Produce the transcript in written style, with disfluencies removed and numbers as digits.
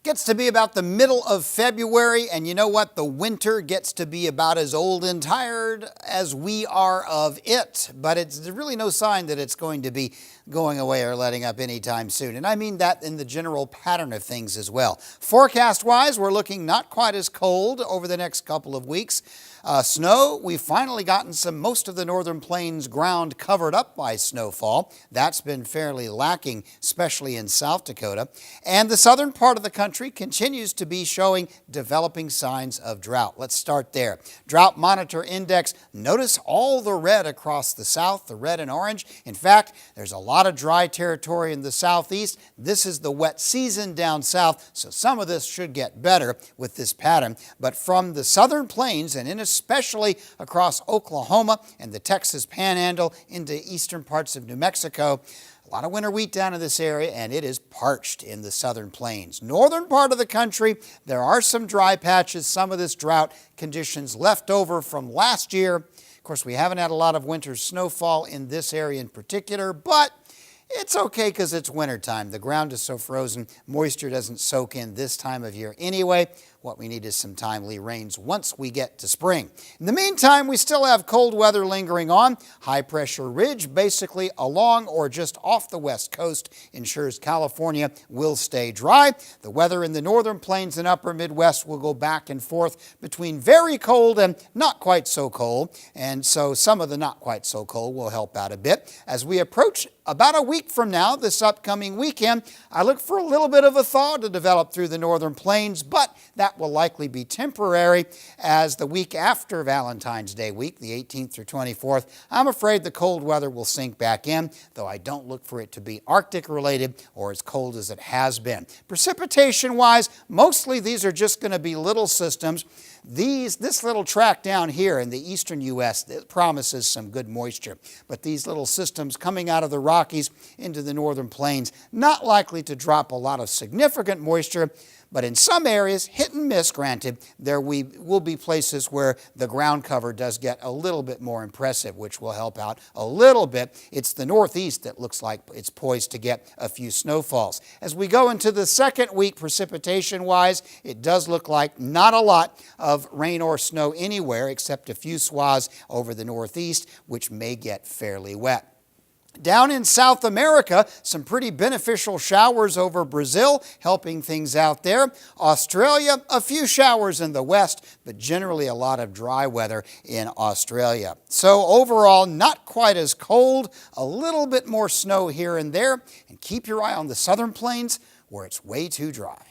Gets to be about the middle of February, and you know what? The winter gets to be about as old and tired as we are of it. But it's really no sign that it's going to be going away or letting up anytime soon. And I mean that in the general pattern of things as well. Forecast-wise, we're looking not quite as cold over the next couple of weeks. Snow, we've finally gotten most of the northern plains ground covered up by snowfall. That's been fairly lacking, especially in South Dakota. And the southern part of the country continues to be showing developing signs of drought. Let's start there. Drought Monitor Index, notice all the red across the south, the red and orange. In fact, there's a lot of dry territory in the southeast. This is the wet season down south, so some of this should get better with this pattern. But from the southern plains and especially across Oklahoma and the Texas Panhandle into eastern parts of New Mexico, a lot of winter wheat down in this area, and it is parched in the southern plains. Northern part of the country, there are some dry patches, some of this drought conditions left over from last year. Of course, we haven't had a lot of winter snowfall in this area in particular, but it's okay because it's wintertime. The ground is so frozen, moisture doesn't soak in this time of year anyway. What we need is some timely rains once we get to spring. In the meantime, we still have cold weather lingering on. High pressure ridge basically along or just off the west coast ensures California will stay dry. The weather in the northern plains and upper Midwest will go back and forth between very cold and not quite so cold. And so some of the not quite so cold will help out a bit. As we approach about a week from now, this upcoming weekend, I look for a little bit of a thaw to develop through the northern plains, but that will likely be temporary, as the week after Valentine's Day week, the 18th through 24th, I'm afraid the cold weather will sink back in, though I don't look for it to be Arctic related or as cold as it has been. Precipitation-wise, mostly these are just going to be little systems. This little tract down here in the eastern U.S. that promises some good moisture, but these little systems coming out of the Rockies into the northern plains, not likely to drop a lot of significant moisture, but in some areas, hit and miss, granted, there will be places where the ground cover does get a little bit more impressive, which will help out a little bit. It's the northeast that looks like it's poised to get a few snowfalls. As we go into the second week, precipitation-wise, it does look like not a lot of rain or snow anywhere except a few swaths over the northeast, which may get fairly wet. Down in South America, some pretty beneficial showers over Brazil, helping things out there. Australia, a few showers in the west, but generally a lot of dry weather in Australia. So overall, not quite as cold, a little bit more snow here and there, and keep your eye on the southern plains where it's way too dry.